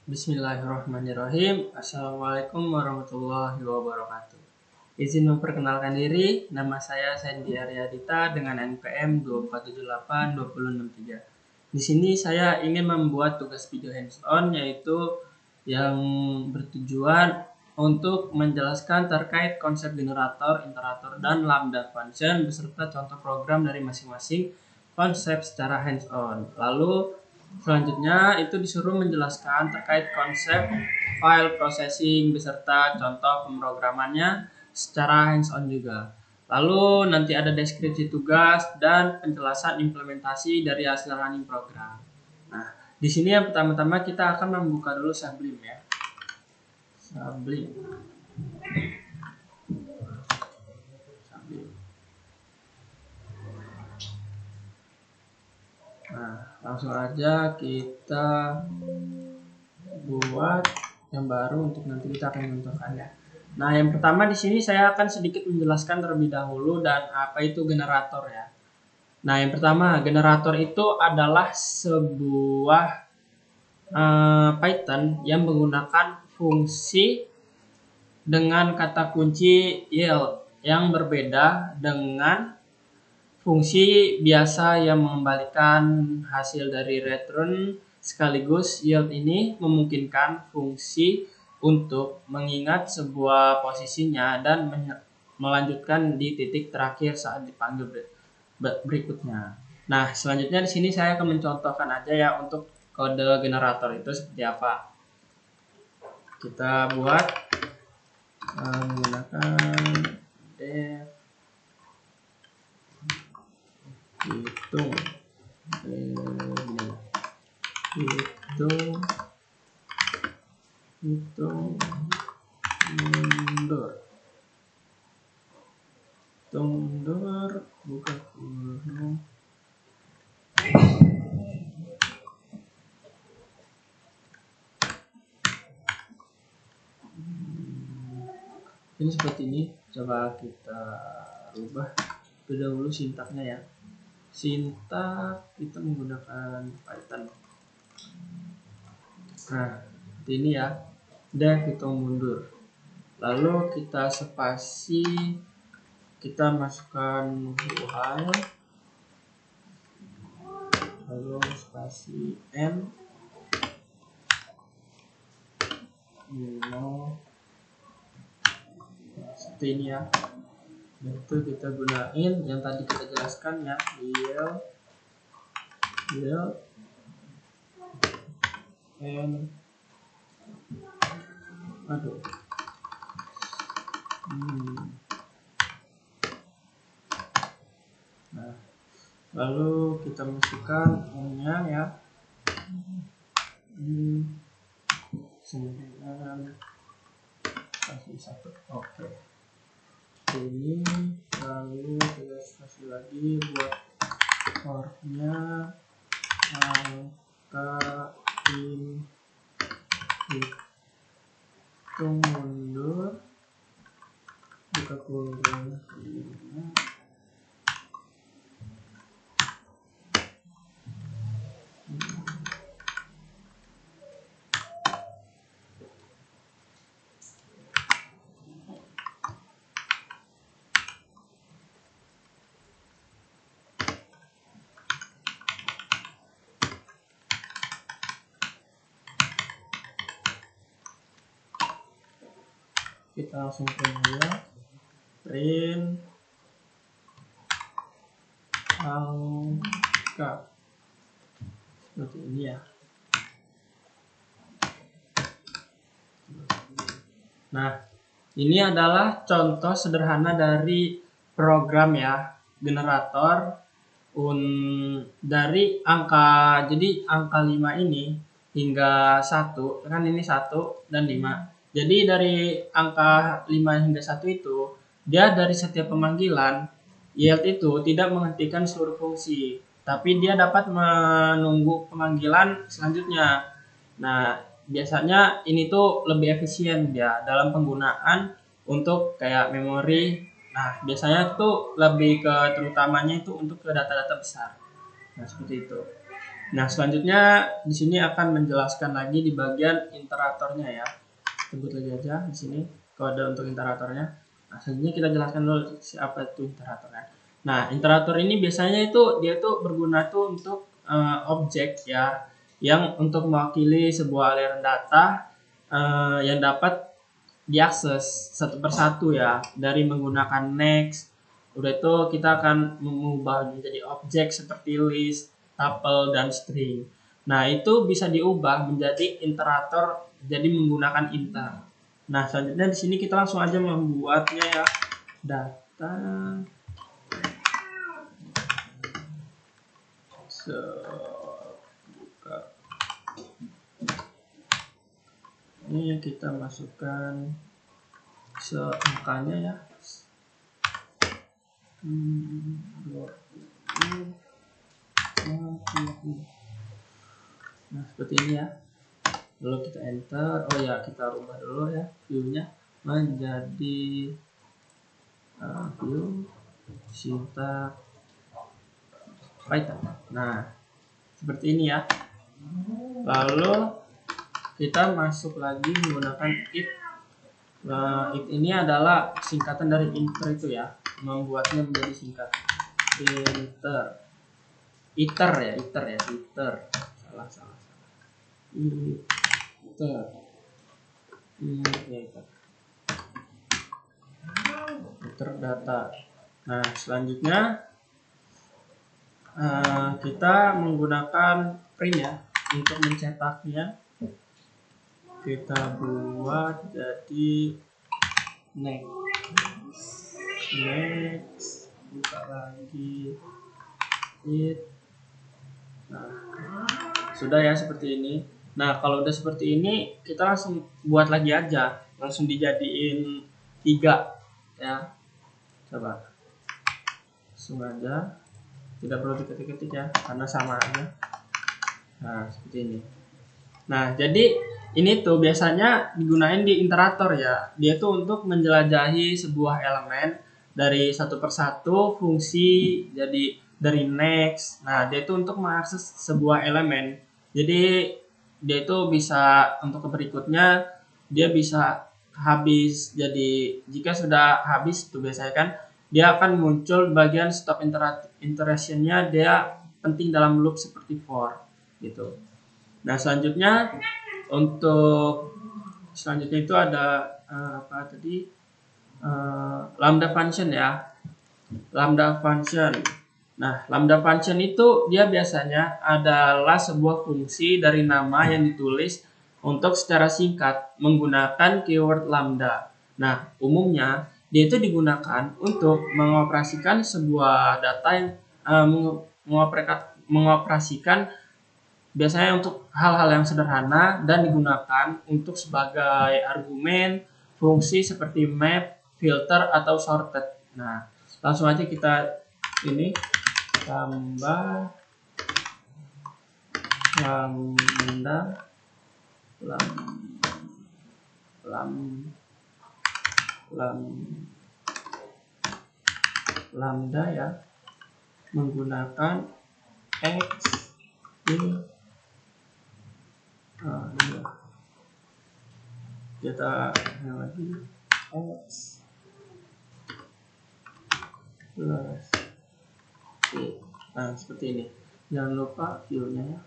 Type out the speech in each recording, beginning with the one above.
Bismillahirrahmanirrahim. Assalamualaikum warahmatullahi wabarakatuh. Izin memperkenalkan diri, nama saya Sandy Aryadita dengan NPM 24782063. Di sini saya ingin membuat tugas video hands-on, yaitu yang bertujuan untuk menjelaskan terkait konsep generator, iterator, dan lambda function beserta contoh program dari masing-masing konsep secara hands-on. Lalu selanjutnya itu disuruh menjelaskan terkait konsep file processing beserta contoh pemrogramannya secara hands-on juga. Lalu nanti ada deskripsi tugas dan penjelasan implementasi dari hasil running program. Nah, di sini yang pertama-tama kita akan membuka dulu Sublime ya. Sublime. Nah, langsung aja kita buat yang baru untuk nanti kita akan mencontohkannya. Nah, yang pertama di sini saya akan sedikit menjelaskan terlebih dahulu dan apa itu generator ya. Nah, yang pertama, generator itu adalah sebuah Python yang menggunakan fungsi dengan kata kunci yield yang berbeda dengan fungsi biasa yang mengembalikan hasil dari return. Sekaligus yield ini memungkinkan fungsi untuk mengingat sebuah posisinya dan melanjutkan di titik terakhir saat dipanggil berikutnya. Nah, selanjutnya di sini saya akan mencontohkan aja ya untuk kode generator itu seperti apa. Kita buat menggunakan def hitung mundur buka kurung. Ini seperti ini, coba kita rubah dahulu sintaknya ya. Sintak kita menggunakan Python. Nah, seperti ini ya. Def hitung mundur. Lalu kita spasi, kita masukkan while, lalu spasi n 0, seperti ini ya. Dan itu kita gunain yang tadi kita jelaskan ya, yield and Nah, lalu kita masukkan n-nya ya. 9 oke. Ini lalu kita kasih lagi buat for-nya angka hitung mundur buka kurung. Kita langsung aja print angka seperti ini ya. Nah, ini adalah contoh sederhana dari program ya, generator dari angka, jadi angka 5 ini hingga 1, kan ini 1 dan 5. Jadi dari angka 5 hingga 1 itu, dia dari setiap pemanggilan, yield itu tidak menghentikan seluruh fungsi, tapi dia dapat menunggu pemanggilan selanjutnya. Nah, biasanya ini tuh lebih efisien ya dalam penggunaan untuk kayak memori. Nah, biasanya tuh lebih ke terutamanya itu untuk ke data-data besar. Nah, seperti itu. Nah, selanjutnya di sini akan menjelaskan lagi di bagian iteratornya ya. Sebut lagi aja di sini kode untuk iteratornya. Nah, selanjutnya kita jelaskan dulu siapa itu iterator kan. Nah, iterator ini biasanya itu dia tuh berguna tuh untuk objek ya, yang untuk mewakili sebuah aliran data yang dapat diakses satu persatu ya dari menggunakan next. Udah itu kita akan mengubah menjadi objek seperti list, tuple, dan string. Nah, itu bisa diubah menjadi iterator jadi menggunakan inter. Nah, selanjutnya di sini kita langsung aja membuatnya ya. Data buka. Ini kita masukkan seangkanya ya. 20. Nah, seperti ini ya. Lalu kita enter. Oh ya, kita rubah dulu ya view-nya menjadi view syntax Python. Nah, seperti ini ya. Lalu kita masuk lagi menggunakan it. Nah, it ini adalah singkatan dari inter itu ya. Membuatnya menjadi singkat iter ya, salah iter data. Nah, selanjutnya kita menggunakan print ya untuk mencetaknya. Kita buat jadi next buka lagi it. Nah, sudah ya seperti ini. Nah, kalau udah seperti ini kita langsung buat lagi aja, langsung dijadiin 3 ya. Coba langsung aja, tidak perlu diketik-ketik ya karena sama aja. Nah, seperti ini. Nah, jadi ini tuh biasanya digunain di iterator ya. Dia tuh untuk menjelajahi sebuah elemen dari satu persatu fungsi jadi dari next. Nah, dia itu untuk mengakses sebuah elemen. Jadi dia itu bisa untuk berikutnya dia bisa habis. Jadi jika sudah habis itu biasanya kan dia akan muncul bagian stop iterationnya, dia penting dalam loop seperti for gitu. Nah, selanjutnya itu ada apa tadi lambda function ya. Lambda function. Nah, lambda function itu dia biasanya adalah sebuah fungsi dari nama yang ditulis untuk secara singkat menggunakan keyword lambda. Nah, umumnya dia itu digunakan untuk mengoperasikan sebuah data yang mengoperasikan biasanya untuk hal-hal yang sederhana dan digunakan untuk sebagai argumen fungsi seperti map, filter, atau sorted. Nah, langsung aja kita ini tambah lambda ya menggunakan x kita lagi x plus nah seperti ini, jangan lupa view-nya ya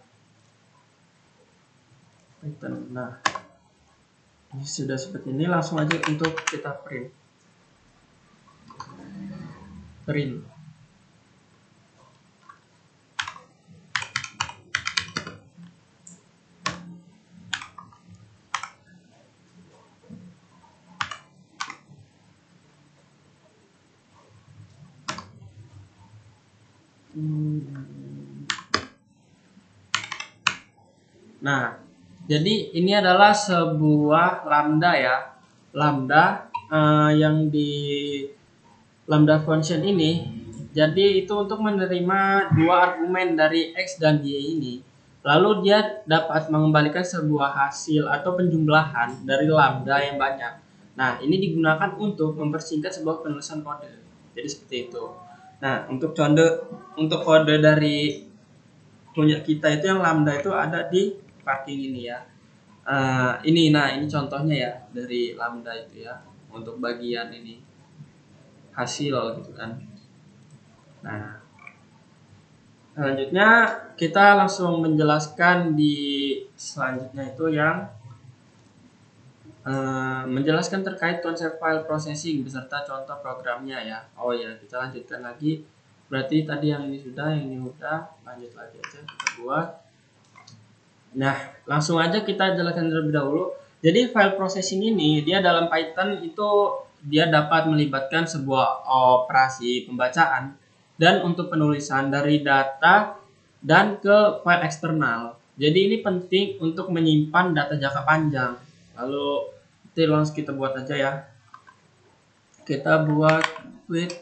Python. Nah, ini sudah seperti ini, langsung aja untuk kita print. Nah, jadi ini adalah sebuah lambda ya. Lambda yang di lambda function ini, jadi itu untuk menerima dua argumen dari x dan y ini. Lalu dia dapat mengembalikan sebuah hasil atau penjumlahan dari lambda yang banyak. Nah, ini digunakan untuk mempersingkat sebuah penulisan kode. Jadi seperti itu. Nah, untuk kode dari punya kita itu yang lambda itu ada di parking ini ya. Ini contohnya ya dari lambda itu ya, untuk bagian ini hasil gitu kan. Nah, selanjutnya kita langsung menjelaskan di selanjutnya itu yang menjelaskan terkait konsep file processing beserta contoh programnya ya. Oh ya, kita lanjutkan lagi. Berarti tadi yang ini sudah, yang ini udah, lanjut lagi aja kita buat. Nah, langsung aja kita jelaskan terlebih dahulu. Jadi file processing ini dia dalam Python itu dia dapat melibatkan sebuah operasi pembacaan dan untuk penulisan dari data dan ke file eksternal. Jadi ini penting untuk menyimpan data jangka panjang. Lalu langsung kita buat aja ya. Kita buat with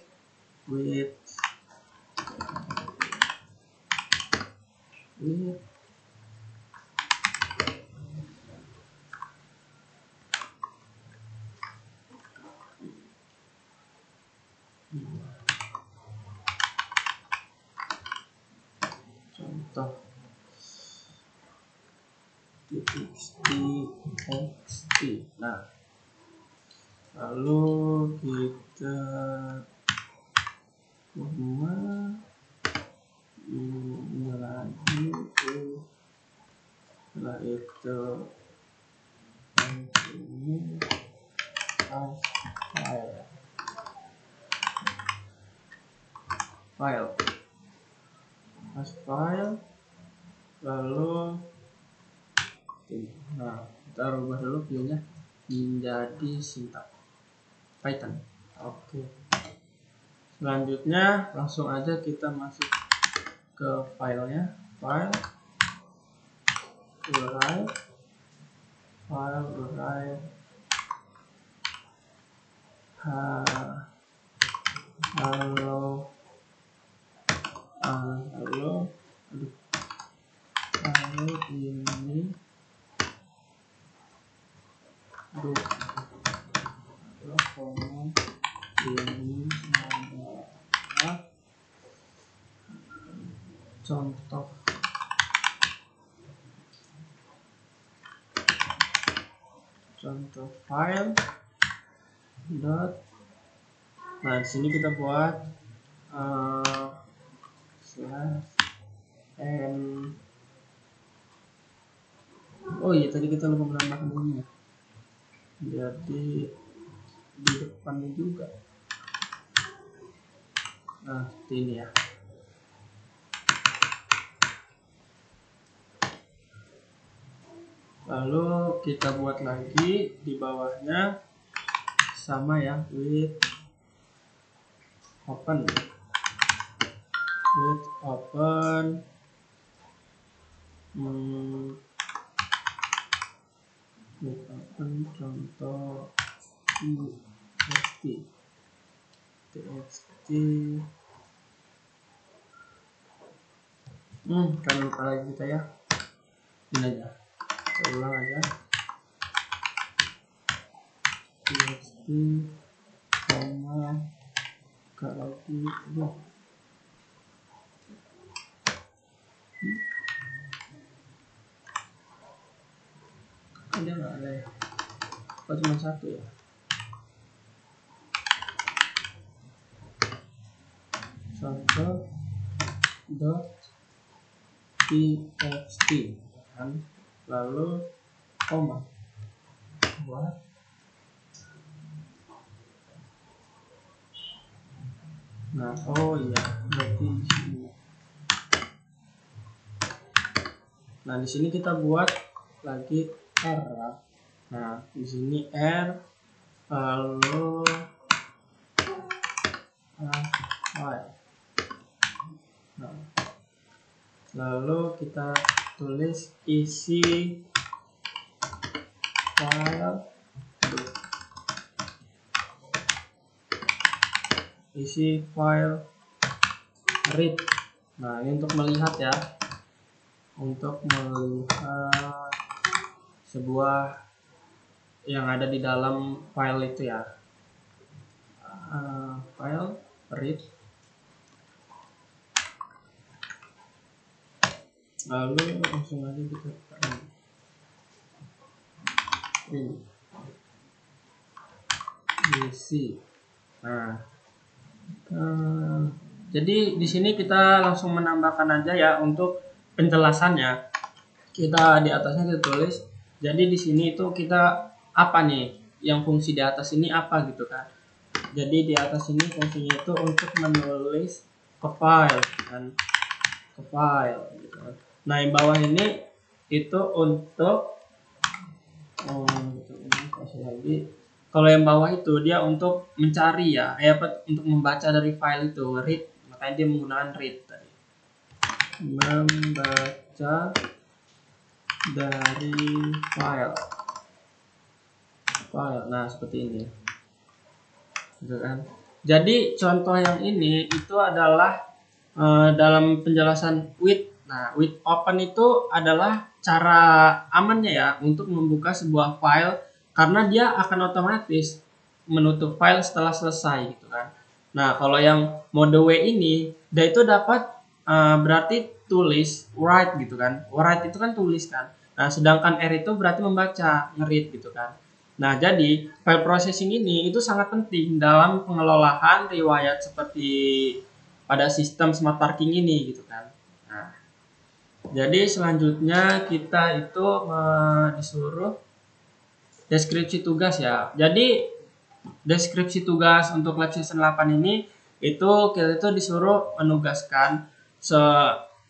contoh txt. Nah, lalu kita ini lagi setelah itu ini file lalu ini. Nah, kita rubah dulu filenya menjadi sintak Python. Oke. Selanjutnya langsung aja kita masuk ke filenya, file write halo ini ini adalah contoh file dot. Nah, di sini kita buat /n. Oh iya, tadi kita lupa menambahkan ini ya. Jadi di depannya juga. Nah, seperti ini ya. Lalu kita buat lagi di bawahnya sama ya, with open contoh txt. Kan lupa lagi kita ya, ini aja, kita ulang aja txt kalau gitu ada nggak ada ya? Kok cuma satu ya? Contoh .txt kan, lalu koma buat. Nah, oh iya, berarti di sini. Nah, di sini kita buat lagi R. Nah, di sini R, lalu file. Nah, lalu kita tulis isi file read. Nah, ini untuk melihat ya, untuk melihat sebuah yang ada di dalam file itu ya. File read Lalu langsung aja kita print isi. Nah, jadi di sini kita langsung menambahkan aja ya untuk penjelasannya. Kita di atasnya kita tulis. Jadi di sini itu kita apa nih? Yang fungsi di atas ini apa gitu kan? Jadi di atas ini fungsinya itu untuk menulis ke file kan, ke file gitu kan. Nah yang bawah ini itu untuk kasih lagi. Kalau yang bawah itu dia untuk mencari ya, untuk membaca dari file itu, read, makanya dia menggunakan read tadi. Membaca dari file. Nah seperti ini, gitu kan. Jadi contoh yang ini itu adalah dalam penjelasan with. Nah with open itu adalah cara amannya ya untuk membuka sebuah file, karena dia akan otomatis menutup file setelah selesai gitu kan. Nah kalau yang mode W ini dia itu dapat berarti tulis, write gitu kan. Write itu kan tulis kan. Nah sedangkan R itu berarti membaca, nge-read gitu kan. Nah jadi file processing ini itu sangat penting dalam pengelolaan riwayat seperti pada sistem smart parking ini gitu kan. Nah jadi selanjutnya kita itu disuruh deskripsi tugas ya. Jadi deskripsi tugas untuk lab season 8 ini itu kita itu disuruh menugaskan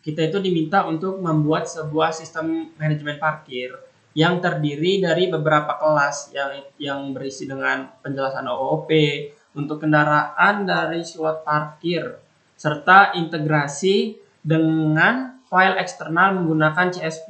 kita itu diminta untuk membuat sebuah sistem manajemen parkir yang terdiri dari beberapa kelas yang berisi dengan penjelasan OOP untuk kendaraan dari slot parkir serta integrasi dengan file eksternal menggunakan CSV.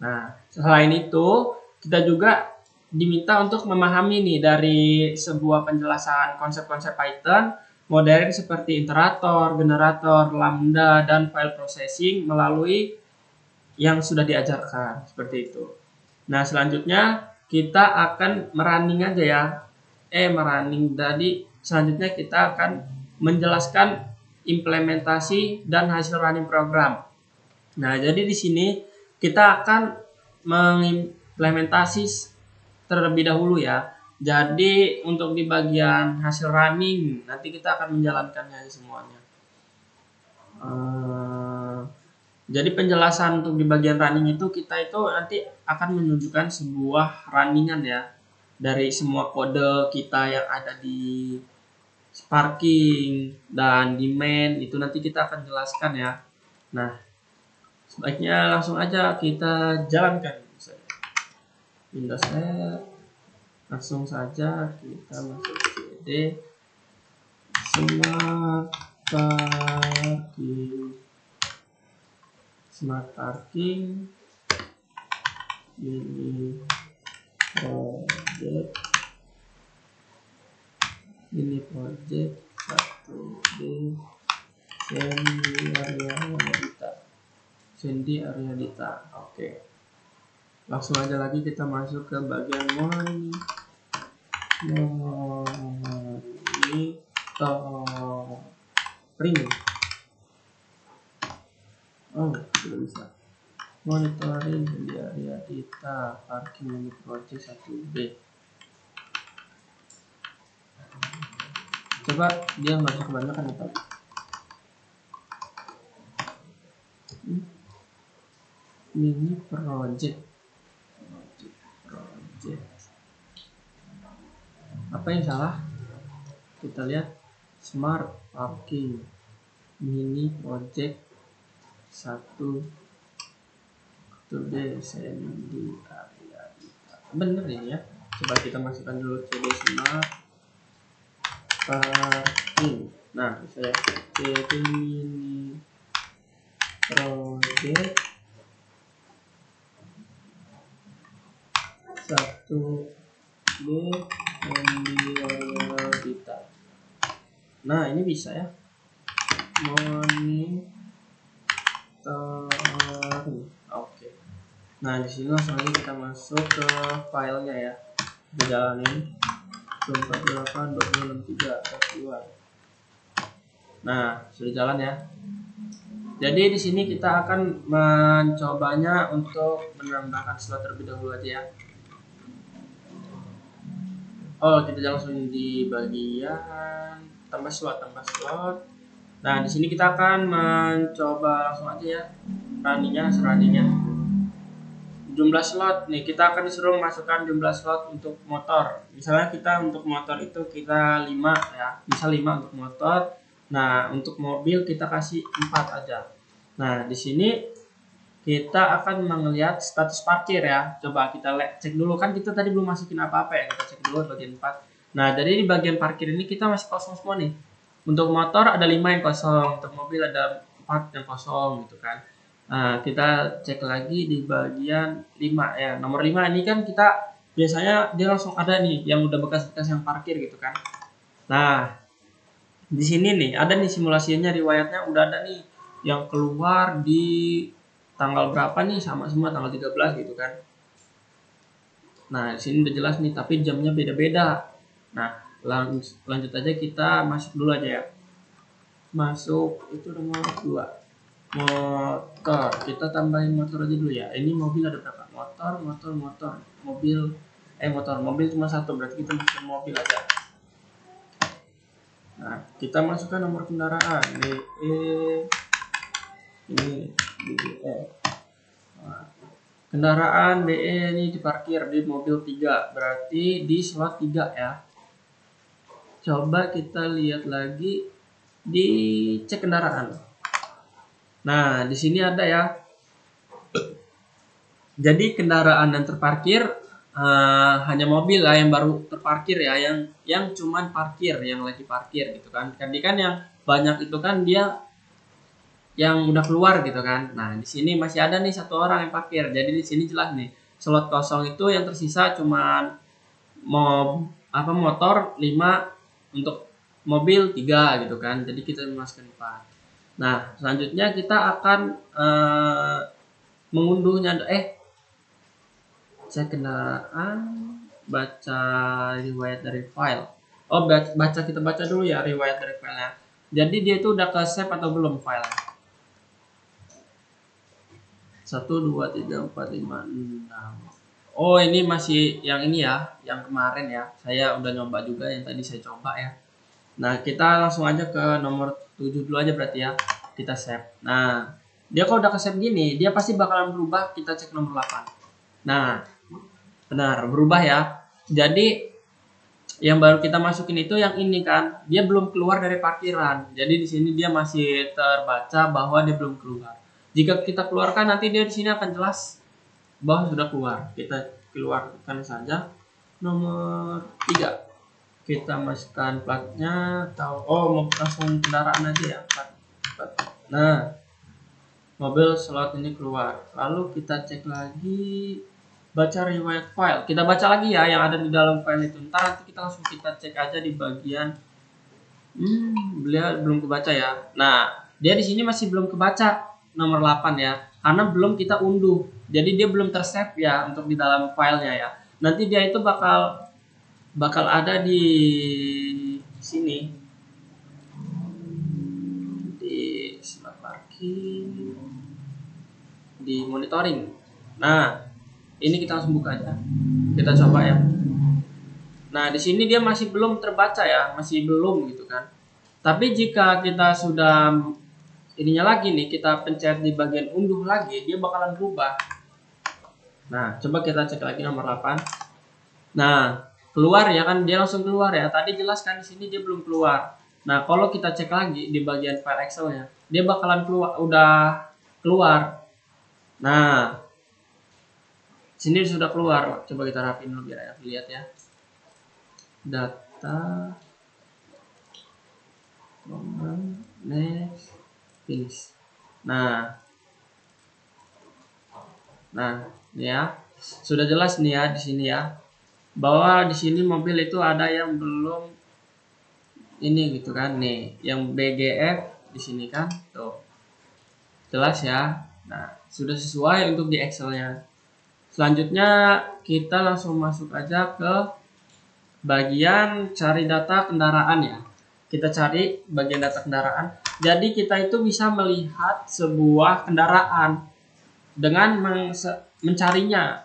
Nah, selain itu kita juga diminta untuk memahami nih dari sebuah penjelasan konsep-konsep Python modern seperti iterator, generator, lambda, dan file processing melalui yang sudah diajarkan seperti itu. Nah selanjutnya kita akan merunning aja ya. Merunning tadi. Selanjutnya kita akan menjelaskan implementasi dan hasil running program. Nah jadi di sini kita akan mengimplementasi terlebih dahulu ya. Jadi untuk di bagian hasil running nanti kita akan menjalankannya semuanya. Jadi penjelasan untuk di bagian running itu kita itu nanti akan menunjukkan sebuah runningan ya dari semua kode kita yang ada di parking dan di main itu nanti kita akan jelaskan ya. Nah sebaiknya langsung aja kita jalankan. Windows R, langsung saja kita masuk cd smart parking ini project 1D Sandy Aryadita. Oke. Langsung aja lagi kita masuk ke bagian monitoring. Oh, sudah bisa. Monitoring Sandy Aryadita parking unit project 1B. Coba dia nggak usah kebanyakan atau mini project. Apa yang salah? Kita lihat smart parking mini project 1D Sandy Aryadita. Bener ini ya. Coba kita masukkan dulu cd smart parking. Nah, saya cd mini project 1D Sandy Aryadita. Nah, ini bisa ya. Monitoring. Oke. Nah, di sini langsung aja kita masuk ke filenya ya. Kita jalanin 48.2063 Nah, sudah jalan ya. Jadi di sini kita akan mencobanya untuk menambahkan slot terlebih dahulu aja ya. Oh, kita langsung di bagian tambah slot. Nah, di sini kita akan mencoba langsung aja ya running-nya. Jumlah slot nih, kita akan disuruh masukkan jumlah slot untuk motor. Misalnya kita untuk motor itu kita 5 ya, bisa 5 untuk motor. Nah, untuk mobil kita kasih 4 aja. Nah, di sini kita akan melihat status parkir ya. Coba kita cek dulu, kan kita tadi belum masukin apa-apa ya. Kita cek dulu bagian 4. Nah, jadi di bagian parkir ini kita masih kosong semua nih. Untuk motor ada 5 yang kosong, untuk mobil ada 4 yang kosong gitu kan. Nah, kita cek lagi di bagian 5 ya. Nomor 5 ini kan kita biasanya dia langsung ada nih yang udah bekas-bekas yang parkir gitu kan. Nah, di sini nih ada nih simulasinya, riwayatnya udah ada nih yang keluar di tanggal berapa nih, sama semua tanggal 13 gitu kan. Nah, di sini udah jelas nih, tapi jamnya beda-beda. Nah, lanjut aja, kita masuk dulu aja ya. Masuk itu nomor 2. Motor, kita tambahin motor aja dulu ya. Ini mobil ada berapa? Motor, mobil. Mobil cuma 1, berarti kita masukin mobil aja. Nah, kita masukkan nomor kendaraan DE ini DE. Nah, kendaraan DE ini diparkir di mobil 3, berarti di slot 3 ya. Coba kita lihat lagi di cek kendaraan. Nah, di sini ada ya. Jadi kendaraan yang terparkir hanya mobil lah yang baru terparkir ya, yang cuman parkir, yang lagi parkir gitu kan. Tadi kan yang banyak itu kan dia yang udah keluar gitu kan. Nah, di sini masih ada nih 1 orang yang parkir. Jadi di sini jelas nih, slot kosong itu yang tersisa cuman motor 5, untuk mobil 3 gitu kan. Jadi kita masukkan 4. Nah, selanjutnya kita akan mengunduhnya. Cek kendaraan, baca riwayat dari file. Oh, kita baca dulu ya riwayat dari filenya. Jadi dia itu udah ke save atau belum file? 1, 2, 3, 4, 5, 6. Oh, ini masih yang ini ya, yang kemarin ya. Saya udah nyoba juga, yang tadi saya coba ya. Nah, kita langsung aja ke nomor 7 dulu aja berarti ya. Kita save. Nah, dia kalau udah ke save gini, dia pasti bakalan berubah. Kita cek nomor 8. Nah, benar, berubah ya. Jadi yang baru kita masukin itu yang ini kan, dia belum keluar dari parkiran. Jadi di sini dia masih terbaca bahwa dia belum keluar. Jika kita keluarkan, nanti dia di sini akan jelas bahwa sudah keluar. Kita keluarkan saja nomor 3. Kita masukkan platnya atau mau langsung kendaraan aja ya, plat. Nah, mobil slot ini keluar. Lalu kita cek lagi baca riwayat file. Kita baca lagi ya yang ada di dalam file itu. Ntar nanti kita langsung cek aja di bagian beliau belum kebaca ya. Nah, dia di sini masih belum kebaca nomor 8 ya, karena belum kita unduh. Jadi dia belum tersave ya untuk di dalam filenya ya. Nanti dia itu bakal ada di sini di smart parking, di monitoring. Nah, ini kita langsung buka aja. Kita coba ya. Nah, di sini dia masih belum terbaca ya, masih belum gitu kan. Tapi jika kita sudah ininya lagi nih, kita pencet di bagian unduh lagi, dia bakalan berubah. Nah, coba kita cek lagi nomor 8. Nah, keluar ya kan, dia langsung keluar ya. Tadi jelas kan di sini dia belum keluar. Nah, kalau kita cek lagi di bagian file Excel-nya, dia bakalan keluar, udah keluar. Nah, sini sudah keluar. Coba kita rapiin dulu biar enak dilihat ya. Data, next, finish. Nah, ini ya. Sudah jelas nih ya di sini ya, bahwa di sini mobil itu ada yang belum ini gitu kan nih, yang BGF di sini kan tuh jelas ya. Nah, sudah sesuai untuk di Excel-nya. Selanjutnya kita langsung masuk aja ke bagian cari data kendaraan ya. Kita cari bagian data kendaraan. Jadi kita itu bisa melihat sebuah kendaraan dengan mencarinya,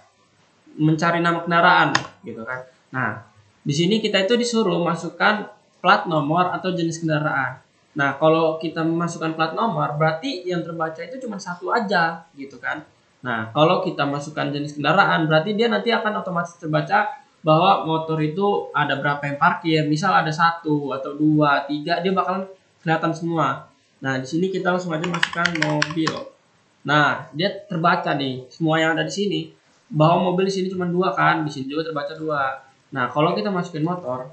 mencari nama kendaraan, gitu kan. Nah, di sini kita itu disuruh masukkan plat nomor atau jenis kendaraan. Nah, kalau kita memasukkan plat nomor, berarti yang terbaca itu cuma satu aja, gitu kan. Nah, kalau kita masukkan jenis kendaraan, berarti dia nanti akan otomatis terbaca bahwa motor itu ada berapa yang parkir. Misal ada 1 atau 2, 3, dia bakalan kelihatan semua. Nah, di sini kita langsung aja masukkan mobil. Nah, dia terbaca nih semua yang ada di sini. Bahwa mobil di sini cuma 2 kan, di sini juga terbaca 2. Nah, kalau kita masukin motor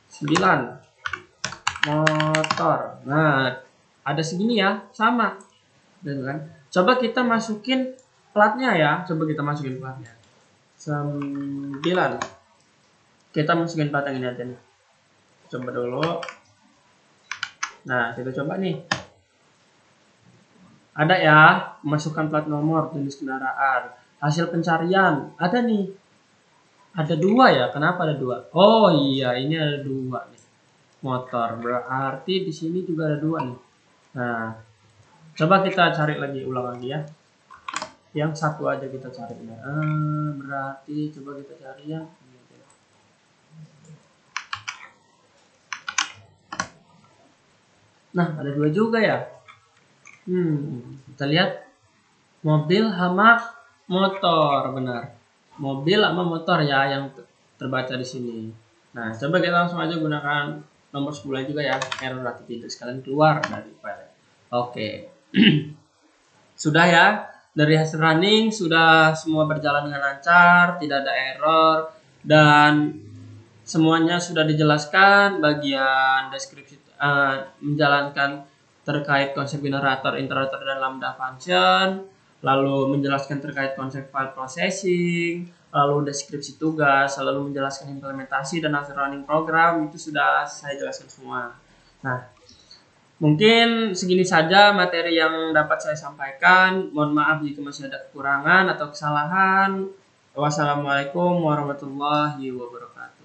9 motor. Nah, ada segini ya, sama. Gitu kan? Coba kita masukin platnya ya. Coba kita masukin platnya. 9. Kita masukin plat yang ini aja nih. Coba dulu. Nah, kita coba nih. Ada ya, masukkan plat nomor, jenis kendaraan. Hasil pencarian, ada nih. Ada 2 ya, kenapa ada 2? Oh iya, ini ada 2 nih. Motor, berarti di sini juga ada 2 nih. Nah, coba kita cari lagi, ulang lagi ya. Yang satu aja kita cari. Berarti coba kita cari yang ini aja. Nah, ada 2 juga ya. Kita lihat mobil sama motor, benar. Mobil sama motor ya yang terbaca di sini. Nah, coba kita langsung aja gunakan nomor 10 juga ya, error atau tidak, sekalian keluar dari file. Oke. Sudah ya, dari hasil running sudah semua berjalan dengan lancar, tidak ada error, dan semuanya sudah dijelaskan bagian deskripsi menjalankan terkait konsep generator, iterator, dan lambda function, lalu menjelaskan terkait konsep file processing, lalu deskripsi tugas, lalu menjelaskan implementasi dan hasil running program, itu sudah saya jelaskan semua. Nah, mungkin segini saja materi yang dapat saya sampaikan. Mohon maaf jika masih ada kekurangan atau kesalahan. Wassalamualaikum warahmatullahi wabarakatuh.